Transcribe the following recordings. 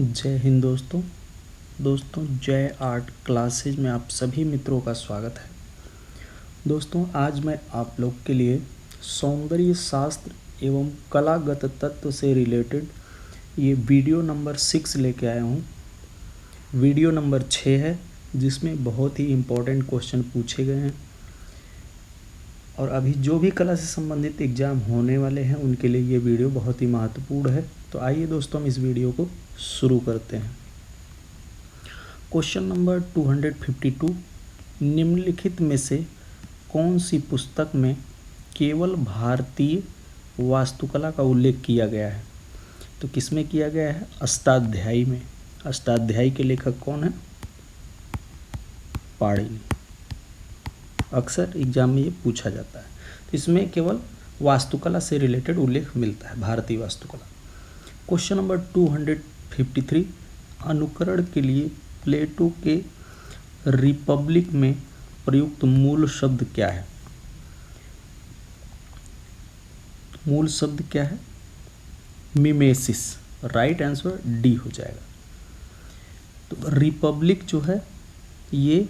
जय हिंद दोस्तों जय आर्ट क्लासेज में आप सभी मित्रों का स्वागत है। दोस्तों आज मैं आप लोग के लिए सौंदर्य शास्त्र एवं कलागत तत्व से रिलेटेड ये वीडियो नंबर 6 लेके आया हूँ। वीडियो नंबर 6 है जिसमें बहुत ही इम्पोर्टेंट क्वेश्चन पूछे गए हैं और अभी जो भी कला से संबंधित एग्ज़ाम होने वाले हैं उनके लिए ये वीडियो बहुत ही महत्वपूर्ण है। तो आइए दोस्तों हम इस वीडियो को शुरू करते हैं। क्वेश्चन नंबर 252, निम्नलिखित में से कौन सी पुस्तक में केवल भारतीय वास्तुकला का उल्लेख किया गया है? तो किसमें किया गया है? अष्टाध्यायी में। अष्टाध्यायी के लेखक कौन है? पाणिनि। अक्सर एग्जाम में ये पूछा जाता है। तो इसमें केवल वास्तुकला से रिलेटेड उल्लेख मिलता है, भारतीय वास्तुकला। क्वेश्चन नंबर 253, अनुकरण के लिए प्लेटो के रिपब्लिक में प्रयुक्त मूल शब्द क्या है? मूल शब्द क्या है? मिमेसिस। राइट आंसर डी हो जाएगा। तो रिपब्लिक जो है ये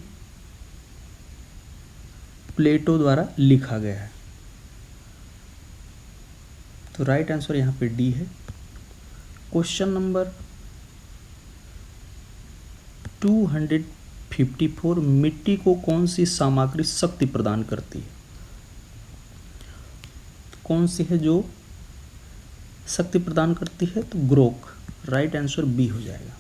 प्लेटो द्वारा लिखा गया है, तो राइट आंसर यहाँ पे डी है। क्वेश्चन नंबर 254, मिट्टी को कौन सी सामग्री शक्ति प्रदान करती है? कौन सी है जो शक्ति प्रदान करती है? तो ग्रोक। राइट आंसर बी हो जाएगा।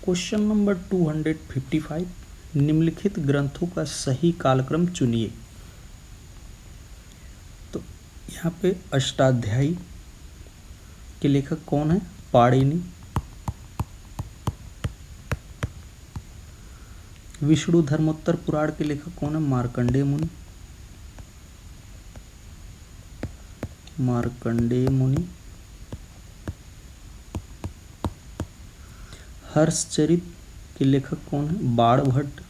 क्वेश्चन नंबर 255, निम्नलिखित ग्रंथों का सही कालक्रम चुनिए। तो यहाँ पे अष्टाध्यायी के लेखक कौन है? पाणिनि। विष्णु धर्मोत्तर पुराण के लेखक कौन है? मार्कंडेय मुनि। मार्कंडेय मुनि। हर्षचरित के लेखक कौन है? बाणभट्ट।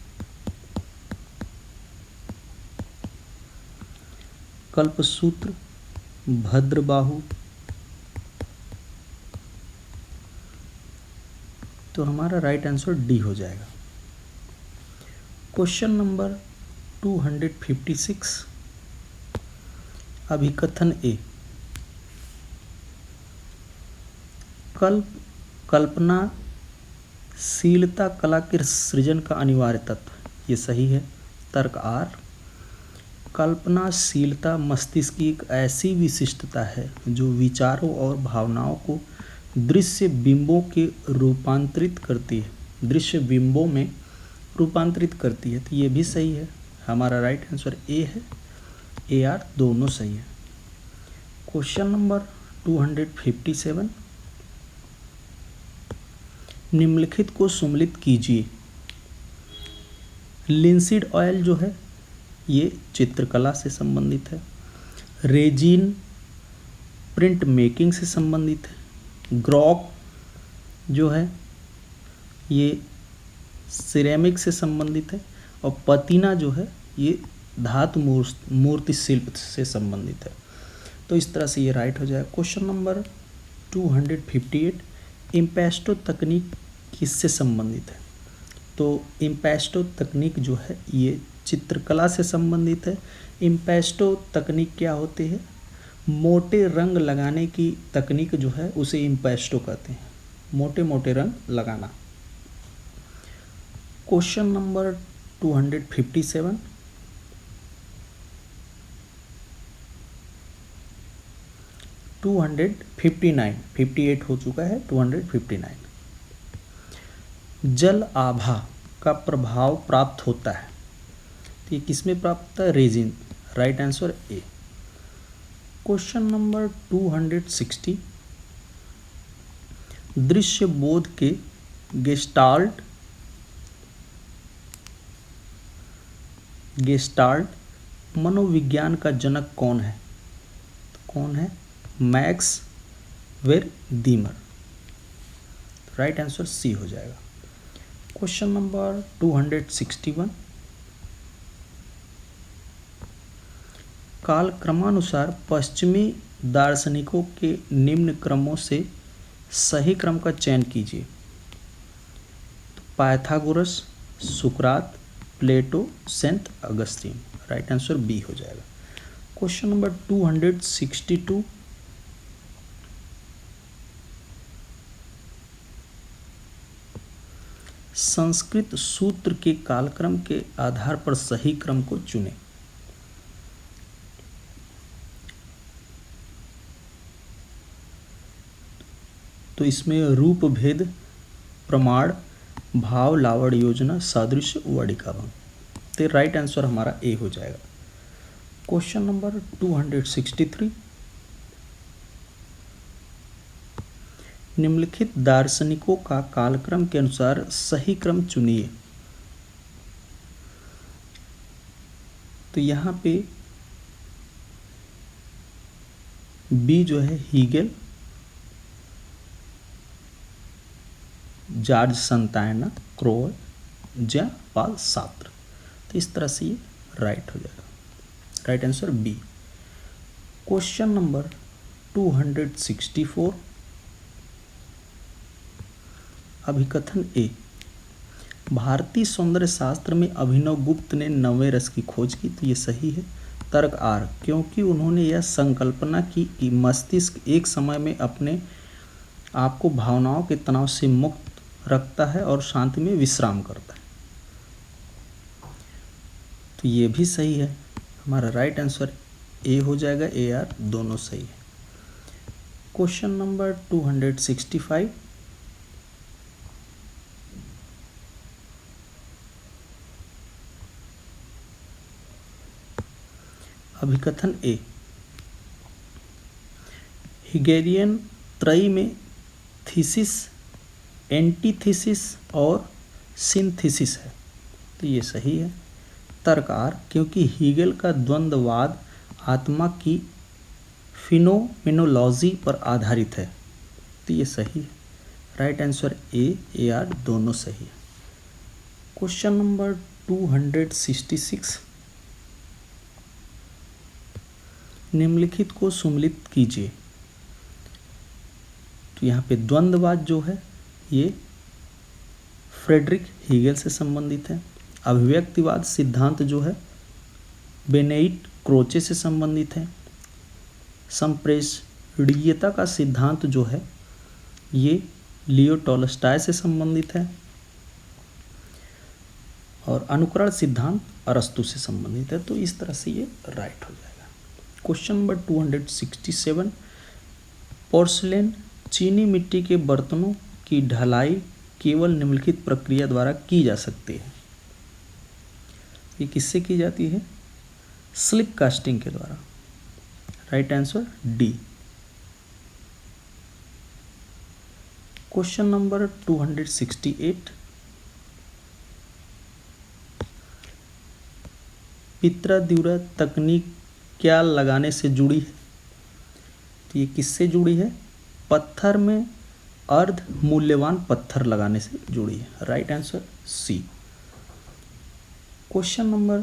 कल्पसूत्र भद्रबाहु। तो हमारा राइट आंसर डी हो जाएगा। क्वेश्चन नंबर 256, अभिकथन ए। कल्पनाशीलता कला के सृजन का अनिवार्य तत्व। ये सही है। तर्क आर। कल्पनाशीलता मस्तिष्क की एक ऐसी विशिष्टता है जो विचारों और भावनाओं को दृश्य बिंबों के रूपांतरित करती है, दृश्य बिंबों में रूपांतरित करती है। तो ये भी सही है। हमारा राइट आंसर ए है। ए आर दोनों सही है। क्वेश्चन नंबर 257, निम्नलिखित को सम्मिलित कीजिए। लिंसीड ऑयल जो है ये चित्रकला से संबंधित है। रेजिन प्रिंट मेकिंग से संबंधित है। ग्रॉक जो है ये सिरेमिक से संबंधित है और पतीना जो है ये धातु मूर्ति शिल्प से संबंधित है। तो इस तरह से ये राइट हो जाएगा। क्वेश्चन नंबर 258, इम्पेस्टो तकनीक किससे संबंधित है? तो इम्पेस्टो तकनीक जो है ये चित्रकला से संबंधित है। इम्पेस्टो तकनीक क्या होती है? मोटे रंग लगाने की तकनीक जो है उसे इम्पेस्टो कहते हैं, मोटे मोटे रंग लगाना। क्वेश्चन नंबर 257, टू 58 हो चुका है। 259, जल आभा का प्रभाव प्राप्त होता है। तो ये किसमें प्राप्त होता है? Resin. Right answer A. Question number 260, दृश्य बोध के गेस्टाल्ट मनोविज्ञान का जनक कौन है? तो कौन है? मैक्स वेरदीमर। राइट आंसर सी हो जाएगा। क्वेश्चन नंबर 261, कालक्रमानुसार पश्चिमी दार्शनिकों के निम्न क्रमों से सही क्रम का चयन कीजिए। पाइथागोरस, सुकरात, Plato, Saint Augustine. Right answer B हो जाएगा। क्वेश्चन नंबर 262, संस्कृत सूत्र के कालक्रम के आधार पर सही क्रम को चुनें। तो इसमें रूप भेद, प्रमाण, भाव, लावड़ योजना, सादृश्य, वाटिका भंग। तो राइट आंसर हमारा ए हो जाएगा। क्वेश्चन नंबर 263, निम्नलिखित दार्शनिकों का कालक्रम के अनुसार सही क्रम चुनिए। तो यहाँ पे बी जो है हीगेल, जॉर्ज संतायना, क्रोल, या पाल सात्र। तो इस तरह से ये राइट हो जाएगा। Right answer B. Question number 264, अभिकथन ए, भारतीय सौंदर्य शास्त्र में अभिनव गुप्त ने 9वें रस की खोज की। तो ये सही है। तर्क आर, क्योंकि उन्होंने यह संकल्पना की कि मस्तिष्क एक समय में अपने आप को भावनाओं के तनाव से मुक्त रखता है और शांति में विश्राम करता है। तो ये भी सही है। हमारा राइट आंसर ए हो जाएगा। ए आर दोनों सही है। क्वेश्चन नंबर 265, अभिकथन ए, हिगेलियन त्रयी में थीसिस, एंटीथीसिस और सिंथेसिस है। तो ये सही है। तर्क आर, क्योंकि हीगेल का द्वंद्ववाद आत्मा की फिनोमेनोलॉजी पर आधारित है। तो ये सही है। राइट आंसर ए आर दोनों सही है। क्वेश्चन नंबर 266, निम्नलिखित को सुमेलित कीजिए। तो यहाँ पे द्वंद्ववाद जो है ये फ्रेडरिक हीगेल से संबंधित है। अभिव्यक्तिवाद सिद्धांत जो है बेनेडिक्ट क्रोचे से संबंधित है। संप्रेषणीयता का सिद्धांत जो है ये लियो टॉलस्टॉय से संबंधित है। और अनुकरण सिद्धांत अरस्तु से संबंधित है। तो इस तरह से ये राइट हो जाएगा। क्वेश्चन नंबर 267, पोर्सिलेन, चीनी मिट्टी के बर्तनों की ढलाई केवल निम्नलिखित प्रक्रिया द्वारा की जा सकती है। ये किससे की जाती है? स्लिप कास्टिंग के द्वारा। Right answer D. Question number 268, पित्रा तकनीक क्या लगाने से जुड़ी है? तो ये किससे जुड़ी है? पत्थर में अर्ध मूल्यवान पत्थर लगाने से जुड़ी है। Right answer C. Question number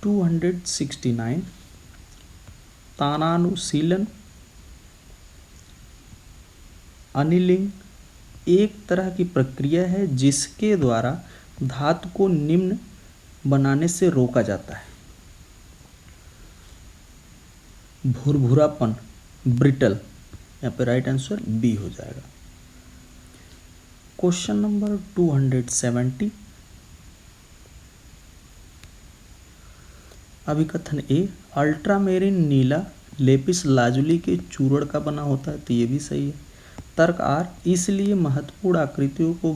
269, तानानुशीलन अनिलिंग एक तरह की प्रक्रिया है जिसके द्वारा धातु को निम्न बनाने से रोका जाता है। भुरभुरापन, ब्रिटल। यहाँ पे राइट आंसर बी हो जाएगा। क्वेश्चन नंबर 270, अभिकथन ए, अल्ट्रामेरिन नीला लेपिस लाजुली के चूर्ण का बना होता है। तो ये भी सही है। तर्क आर, इसलिए महत्वपूर्ण आकृतियों को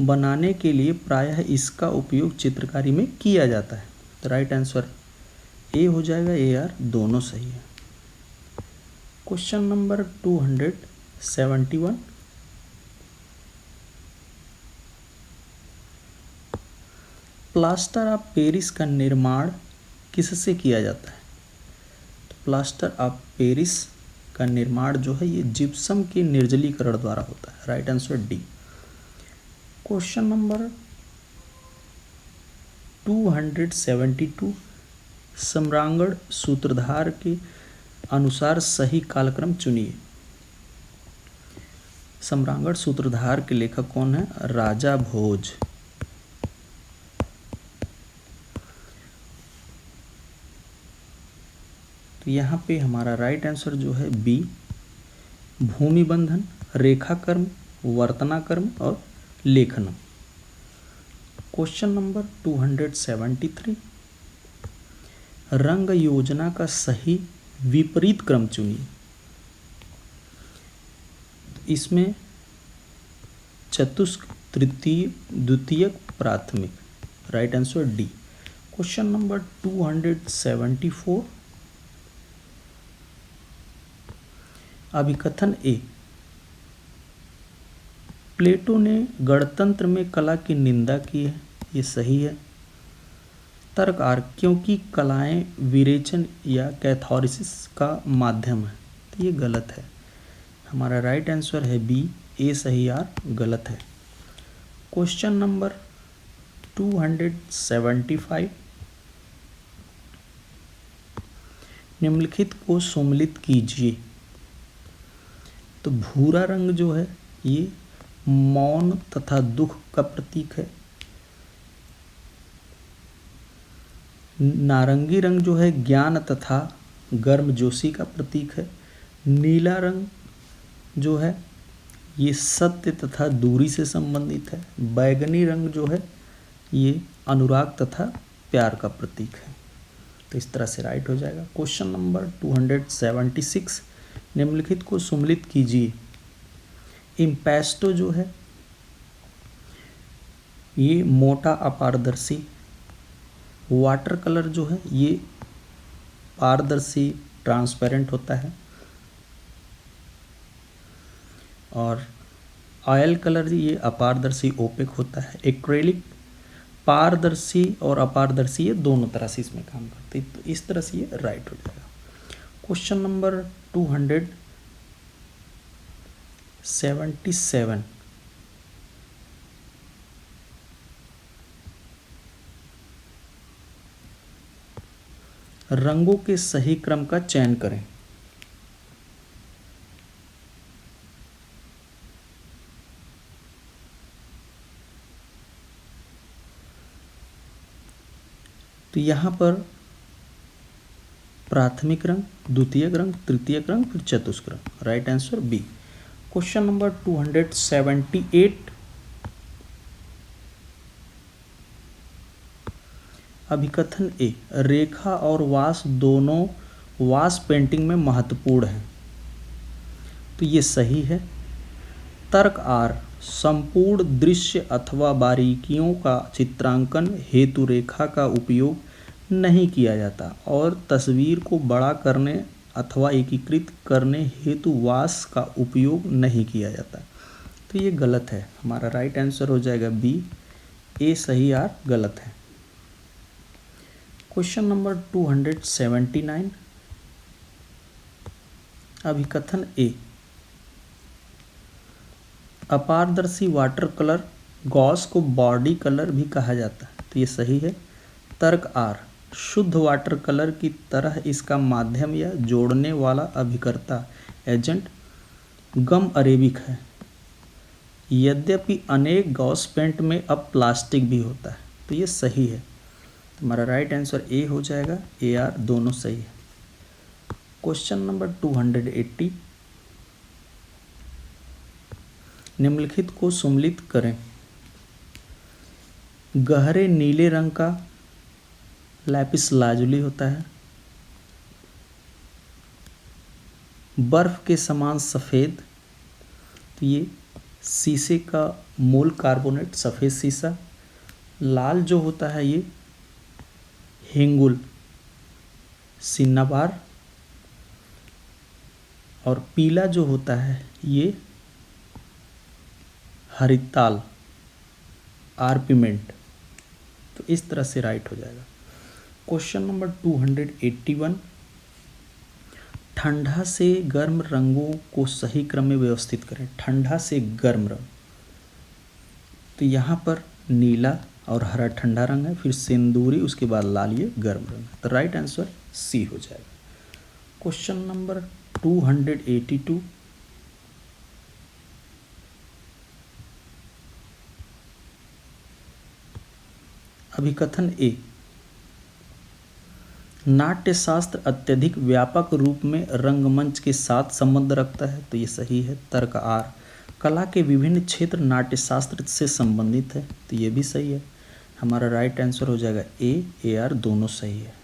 बनाने के लिए प्रायः इसका उपयोग चित्रकारी में किया जाता है। तो राइट आंसर ए हो जाएगा। ए आर दोनों सही है। Question number 271, plaster of Paris का निर्माण किससे किया जाता है? तो प्लास्टर ऑफ पेरिस का निर्माण जो है ये जिप्सम के निर्जलीकरण द्वारा होता है। Right answer D. Question number 272, सम्रांगण सूत्रधार के अनुसार सही कालक्रम चुनिए। सम्रांगण सूत्रधार के लेखक कौन है? राजा भोज। तो यहाँ पे हमारा राइट आंसर जो है बी, भूमि बंधन, रेखा कर्म, वर्तना कर्म और लेखनम। क्वेश्चन नंबर 273, रंग योजना का सही विपरीत क्रम चुनिए। इसमें चतुष्क, तृतीय, द्वितीयक, प्राथमिक। Right answer D. Question number 274, अभिकथन ए, प्लेटो ने गणतंत्र में कला की निंदा की है। ये सही है। तर्क आर, क्योंकि कलाएं विरेचन या कैथारसिस का माध्यम है। तो ये गलत है। हमारा राइट आंसर है बी, ए सही, आर गलत है। क्वेश्चन नंबर 275, निम्नलिखित को सम्मिलित कीजिए। तो भूरा रंग जो है ये मौन तथा दुख का प्रतीक है। नारंगी रंग जो है ज्ञान तथा गर्मजोशी का प्रतीक है। नीला रंग जो है ये सत्य तथा दूरी से संबंधित है। बैगनी रंग जो है ये अनुराग तथा प्यार का प्रतीक है। तो इस तरह से राइट हो जाएगा। क्वेश्चन नंबर 276, निम्नलिखित को सम्मिलित कीजिए। इम्पेस्टो जो है ये मोटा अपारदर्शी, वाटर कलर जो है ये पारदर्शी ट्रांसपेरेंट होता है, और ऑयल कलर ये अपारदर्शी ओपेक होता है। एक्रेलिक पारदर्शी और अपारदर्शी ये दोनों तरह से इसमें काम करते हैं। तो इस तरह से ये राइट हो जाएगा। क्वेश्चन नंबर 277, रंगों के सही क्रम का चयन करें। तो यहाँ पर प्राथमिक रंग, द्वितीयक रंग, तृतीयक रंग, फिर चतुष्क रंग। Right answer B. Question number 278, अभिकथन ए, रेखा और वास दोनों वास पेंटिंग में महत्वपूर्ण हैं। तो ये सही है। तर्क आर, संपूर्ण दृश्य अथवा बारीकियों का चित्रांकन हेतु रेखा का उपयोग नहीं किया जाता और तस्वीर को बड़ा करने अथवा एकीकृत करने हेतु वास का उपयोग नहीं किया जाता। तो ये गलत है। हमारा राइट आंसर हो जाएगा बी, ए सही, आर गलत है। क्वेश्चन नंबर 279, अभिकथन ए, अपारदर्शी वाटर कलर गॉस को बॉडी कलर भी कहा जाता है। तो ये सही है। तर्क आर, शुद्ध वाटर कलर की तरह इसका माध्यम या जोड़ने वाला अभिकर्ता एजेंट गम अरेबिक है। यद्यपि अनेक गॉस पेंट में अब प्लास्टिक भी होता है। तो ये सही है। हमारा राइट आंसर ए हो जाएगा, ए आर दोनों सही है। क्वेश्चन नंबर 280, निम्नलिखित को सम्मिलित करें। गहरे नीले रंग का लैपिस लाजुली होता है। बर्फ के समान सफ़ेद, तो ये शीशे का मूल कार्बोनेट, सफ़ेद शीशा। लाल जो होता है ये हेंगुल, सिन्नाबार। और पीला जो होता है ये हरिताल, आर्पिमेंट। तो इस तरह से राइट हो जाएगा। क्वेश्चन नंबर 281, ठंडा से गर्म रंगों को सही क्रम में व्यवस्थित करें। ठंडा से गर्म रंग, तो यहाँ पर नीला और हरा ठंडा रंग है, फिर सिंदूरी, उसके बाद लाल, ये गर्म रंग है। तो राइट आंसर सी हो जाएगा। क्वेश्चन नंबर 282, अभिकथन ए, नाट्यशास्त्र अत्यधिक व्यापक रूप में रंगमंच के साथ संबंध रखता है, तो ये सही है। तर्क आर, कला के विभिन्न क्षेत्र नाट्यशास्त्र से संबंधित है, तो ये भी सही है। हमारा राइट आंसर हो जाएगा ए आर, दोनों सही है।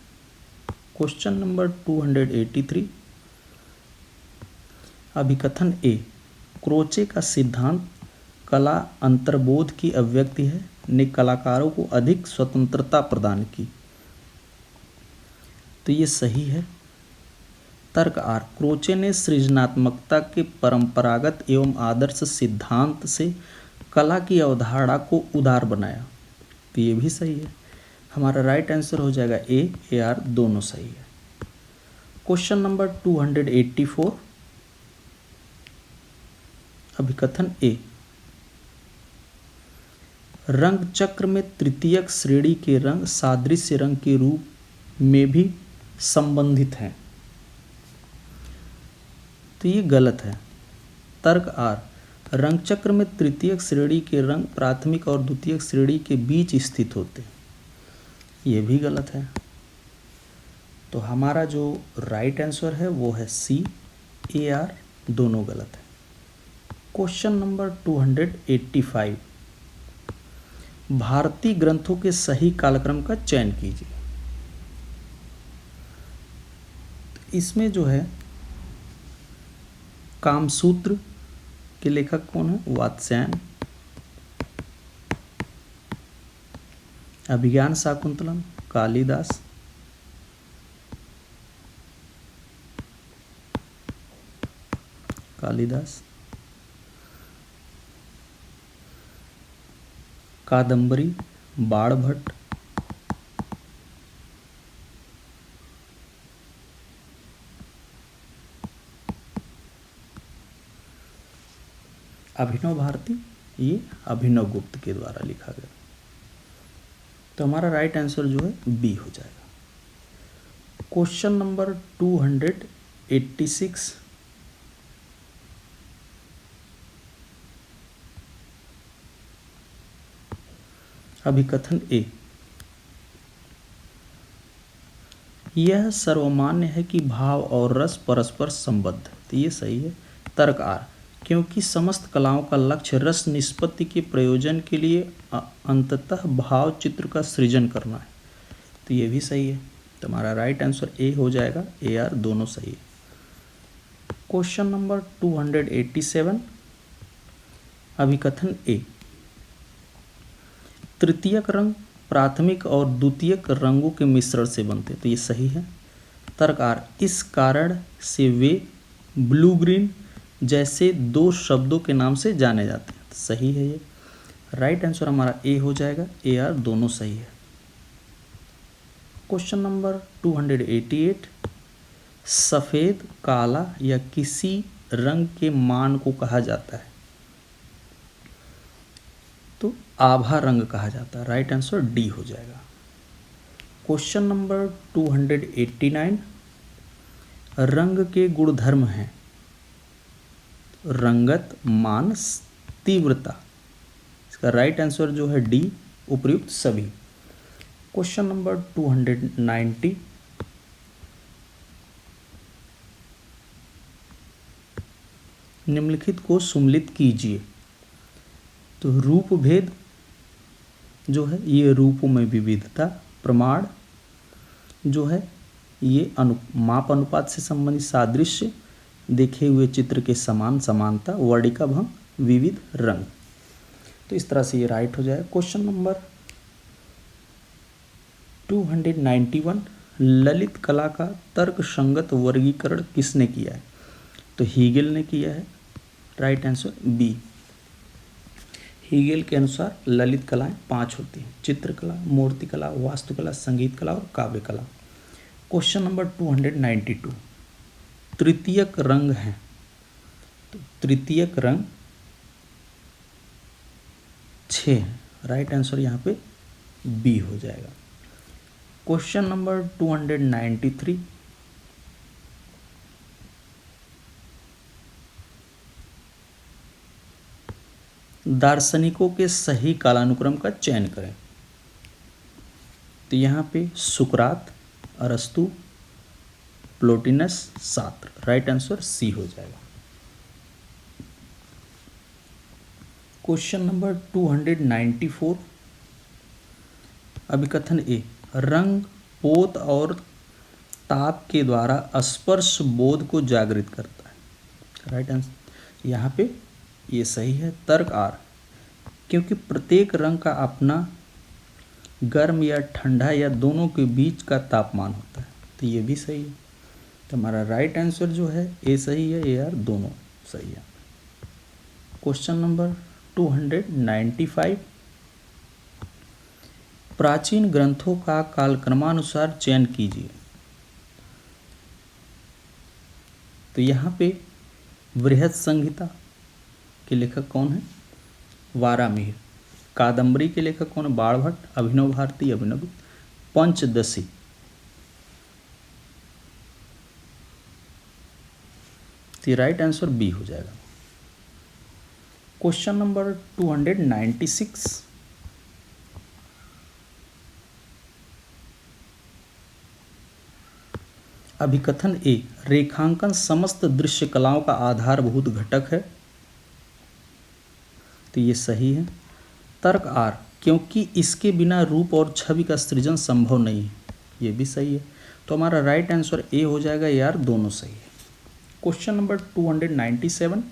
क्वेश्चन नंबर 283, अभिकथन ए, क्रोचे का सिद्धांत कला अंतर्बोध की अभिव्यक्ति है, ने कलाकारों को अधिक स्वतंत्रता प्रदान की, तो ये सही है। तर्क आर, क्रोचे ने सृजनात्मकता के परंपरागत एवं आदर्श सिद्धांत से कला की अवधारणा को उदार बनाया, तो ये भी सही है। हमारा राइट आंसर हो जाएगा ए आर, दोनों सही है। क्वेश्चन नंबर 284, अभिकथन ए, रंग चक्र में तृतीयक श्रेणी के रंग सादृश्य रंग के रूप में भी संबंधित हैं, तो ये गलत है। तर्क आर, रंग चक्र में तृतीयक श्रेणी के रंग प्राथमिक और द्वितीयक श्रेणी के बीच स्थित होते हैं, ये भी गलत है। तो हमारा जो राइट आंसर है वो है सी, ए आर, दोनों गलत है। क्वेश्चन नंबर 285, भारतीय ग्रंथों के सही कालक्रम का चयन कीजिए। इसमें जो है कामसूत्र के लेखक कौन है? वात्स्यायन। अभिज्ञान शाकुंतलम कालिदास। कादंबरी बाणभट्ट। अभिनव भारती, ये अभिनव गुप्त के द्वारा लिखा गया। तो हमारा राइट आंसर जो है बी हो जाएगा। क्वेश्चन नंबर 286, अभिकथन ए, यह सर्वमान्य है कि भाव और रस परस्पर संबद्ध, तो ये सही है। तर्क आर, क्योंकि समस्त कलाओं का लक्ष्य रस निष्पत्ति के प्रयोजन के लिए अंततः भाव चित्र का सृजन करना है, तो ये भी सही है। तो हमारा राइट आंसर ए हो जाएगा, ए आर, दोनों सही है। क्वेश्चन नंबर 287, अभिकथन ए, तृतीयक रंग प्राथमिक और द्वितीयक रंगों के मिश्रण से बनते, तो ये सही है। तर्क आर, इस कारण से वे ब्लू ग्रीन जैसे दो शब्दों के नाम से जाने जाते हैं, तो सही है ये। राइट आंसर हमारा ए हो जाएगा, ए आर, दोनों सही है। क्वेश्चन नंबर 288, सफ़ेद, काला या किसी रंग के मान को कहा जाता है, तो आभा रंग कहा जाता है। राइट आंसर डी हो जाएगा। क्वेश्चन नंबर 289, रंग के गुणधर्म हैं रंगत, मान, तीव्रता। इसका राइट आंसर जो है डी, उपर्युक्त सभी। क्वेश्चन नंबर 290, निम्नलिखित को सुमेलित कीजिए। तो रूप भेद जो है ये रूपों में विविधता, प्रमाण जो है ये माप अनुपात से संबंधित सादृश्य, देखे हुए चित्र के समान समानता, वर्णिका भंग, विविध रंग। तो इस तरह से ये राइट हो जाए। क्वेश्चन नंबर 291, ललित कला का तर्क संगत वर्गीकरण किसने किया है? तो हीगेल ने किया है। Right answer B. हीगेल के अनुसार ललित कलाएं 5 होती हैं: चित्रकला, मूर्तिकला, वास्तुकला, संगीत कला और काव्य कला। क्वेश्चन नंबर 292, तृतीयक रंग हैं, तो तृतीयक रंग 6 हैं। राइट आंसर यहाँ पे बी हो जाएगा। क्वेश्चन नंबर 293, दार्शनिकों के सही कालानुक्रम का चयन करें। तो यहाँ पे सुकरात, अरस्तु, Plotinus, Sartre. Right answer C हो जाएगा। क्वेश्चन नंबर 294, अभिकथन ए, रंग पोत और ताप के द्वारा स्पर्श बोध को जागृत करता है। राइट आंसर यहाँ पे ये सही है। तर्क आर, क्योंकि प्रत्येक रंग का अपना गर्म या ठंडा या दोनों के बीच का तापमान होता है। तो ये भी सही है। तो हमारा राइट आंसर जो है ए सही है, ए आर दोनों सही है। क्वेश्चन नंबर 295, प्राचीन ग्रंथों का कालक्रमानुसार चयन कीजिए। तो यहाँ पे बृहद संहिता के लेखक कौन है? वारामिहिर। कादम्बरी के लेखक कौन है? बाणभट्ट, अभिनव भारती, अभिनव। पंचदशी, तो राइट आंसर बी हो जाएगा। क्वेश्चन नंबर 296, अभिकथन ए, रेखांकन समस्त दृश्य कलाओं का आधारभूत घटक है। तो ये सही है। तर्क आर, क्योंकि इसके बिना रूप और छवि का सृजन संभव नहीं है। ये भी सही है। तो हमारा राइट आंसर ए हो जाएगा, यार दोनों सही है। क्वेश्चन नंबर 297,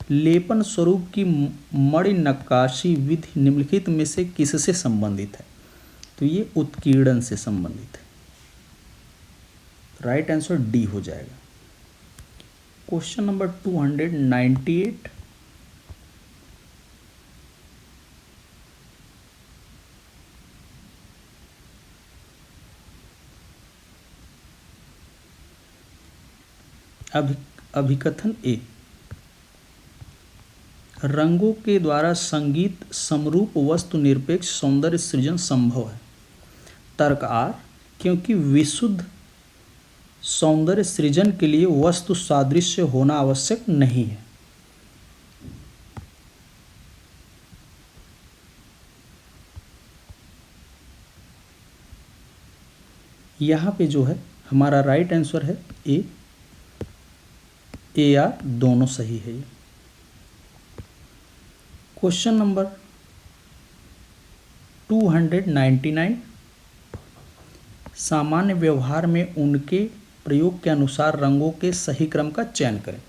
लेपन स्वरूप की मणि नक्काशी विधि निम्नलिखित में से किससे संबंधित है? तो ये उत्कीर्णन से संबंधित है। राइट आंसर डी हो जाएगा। क्वेश्चन नंबर 298, अभिकथन ए, रंगों के द्वारा संगीत समरूप वस्तु निरपेक्ष सौंदर्य सृजन संभव है। तर्क आर, क्योंकि विशुद्ध सौंदर्य सृजन के लिए वस्तु सादृश्य होना आवश्यक नहीं है। यहाँ पे जो है हमारा राइट आंसर है ए आर दोनों सही है। क्वेश्चन नंबर 299, सामान्य व्यवहार में उनके प्रयोग के अनुसार रंगों के सही क्रम का चयन करें।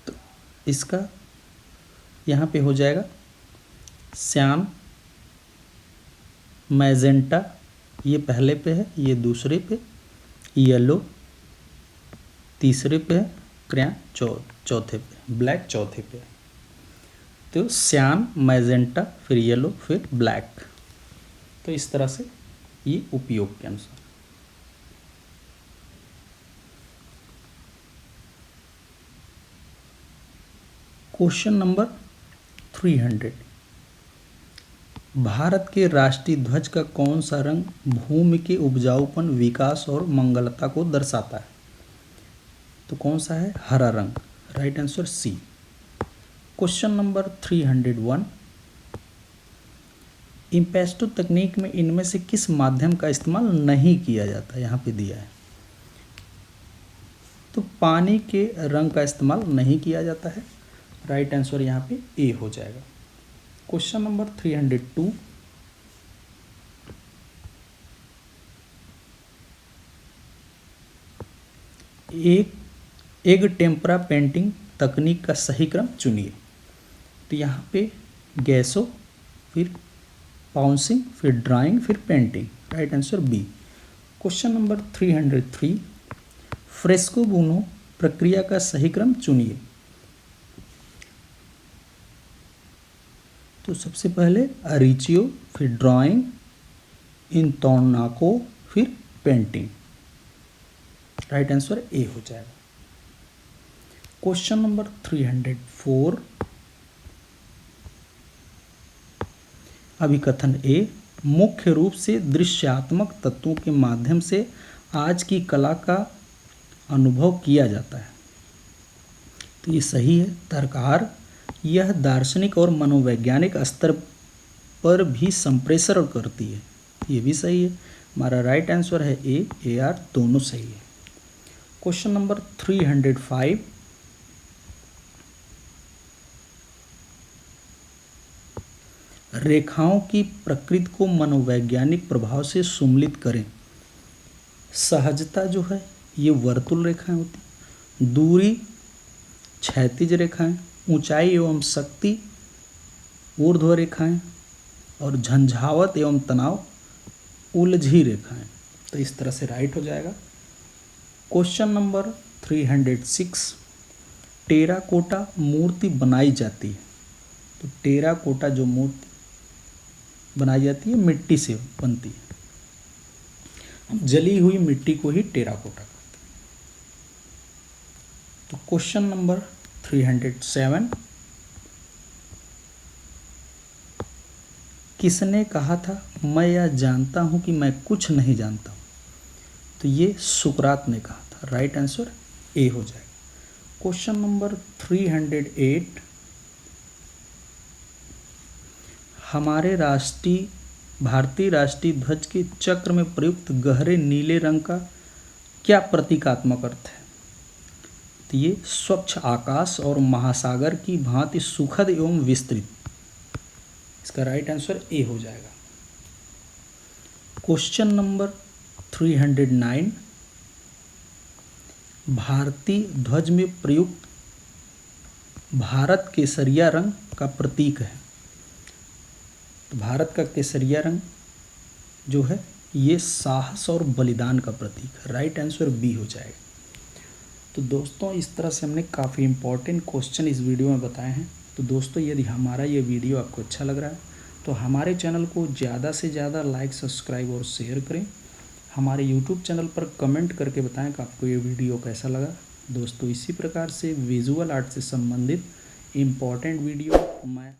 तो इसका यहाँ पे हो जाएगा श्याम, मैजेंटा ये पहले पे है, ये दूसरे पे, येलो तीसरे पे है, क्रेयॉन चौथे पे, ब्लैक चौथे पे। तो श्याम, मैजेंटा, फिर येलो, फिर ब्लैक। तो इस तरह से ये उपयोग के अनुसार। क्वेश्चन नंबर 300, भारत के राष्ट्रीय ध्वज का कौन सा रंग भूमि के उपजाऊपन, विकास और मंगलता को दर्शाता है? तो कौन सा है? हरा रंग। Right answer C. Question number 301, impasto तकनीक में इनमें से किस माध्यम का इस्तेमाल नहीं किया जाता? यहाँ पे दिया है। तो पानी के रंग का इस्तेमाल नहीं किया जाता है। राइट आंसर यहाँ पे ए हो जाएगा। क्वेश्चन नंबर 302, एक टेम्परा पेंटिंग तकनीक का सही क्रम चुनिए। तो यहाँ पे गैसो, फिर पाउंसिंग, फिर ड्राइंग, फिर painting. Right answer B. Question number 303, fresco बुनो प्रक्रिया का सही क्रम चुनिए। तो सबसे पहले अरिचियो, फिर ड्राइंग, इंतोनाको, फिर पेंटिंग। राइट आंसर ए हो जाएगा। क्वेश्चन नंबर 304, अभिकथन ए, मुख्य रूप से दृश्यात्मक तत्वों के माध्यम से आज की कला का अनुभव किया जाता है। तो ये सही है। तर्कहार, यह दार्शनिक और मनोवैज्ञानिक स्तर पर भी संप्रेषण करती है। ये भी सही है। हमारा राइट आंसर है ए आर दोनों सही है। क्वेश्चन नंबर 305, रेखाओं की प्रकृति को मनोवैज्ञानिक प्रभाव से सुम्मिलित करें। सहजता जो है ये वर्तुल रेखाएं होती, दूरी क्षैतिज रेखाएं, ऊंचाई एवं शक्ति ऊर्ध्व रेखाएं, और झंझावत एवं तनाव उलझी रेखाएं। तो इस तरह से राइट हो जाएगा। क्वेश्चन नंबर 306, टेराकोटा मूर्ति बनाई जाती है। तो टेराकोटा जो मूर्ति बनाई जाती है मिट्टी से बनती है। हम जली हुई मिट्टी को ही टेराकोटा कहते हैं। तो क्वेश्चन नंबर 307, किसने कहा था मैं यह जानता हूं कि मैं कुछ नहीं जानता हूं। तो ये सुकरात ने कहा था। राइट आंसर ए हो जाएगा। क्वेश्चन नंबर 308, हमारे भारतीय राष्ट्रीय ध्वज के चक्र में प्रयुक्त गहरे नीले रंग का क्या प्रतीकात्मक अर्थ है। तो ये स्वच्छ आकाश और महासागर की भांति सुखद एवं विस्तृत। इसका राइट आंसर ए हो जाएगा। क्वेश्चन नंबर 309, भारतीय ध्वज में प्रयुक्त भारत केसरिया रंग का प्रतीक है। तो भारत का केसरिया रंग जो है ये साहस और बलिदान का प्रतीक है। राइट आंसर बी हो जाएगा। तो दोस्तों इस तरह से हमने काफ़ी इंपॉर्टेंट क्वेश्चन इस वीडियो में बताए हैं। तो दोस्तों यदि हमारा ये वीडियो आपको अच्छा लग रहा है तो हमारे चैनल को ज़्यादा से ज़्यादा लाइक, सब्सक्राइब और शेयर करें। हमारे यूट्यूब चैनल पर कमेंट करके बताएं कि आपको ये वीडियो कैसा लगा। दोस्तों इसी प्रकार से विजुअल आर्ट से संबंधित इम्पॉर्टेंट वीडियो मैं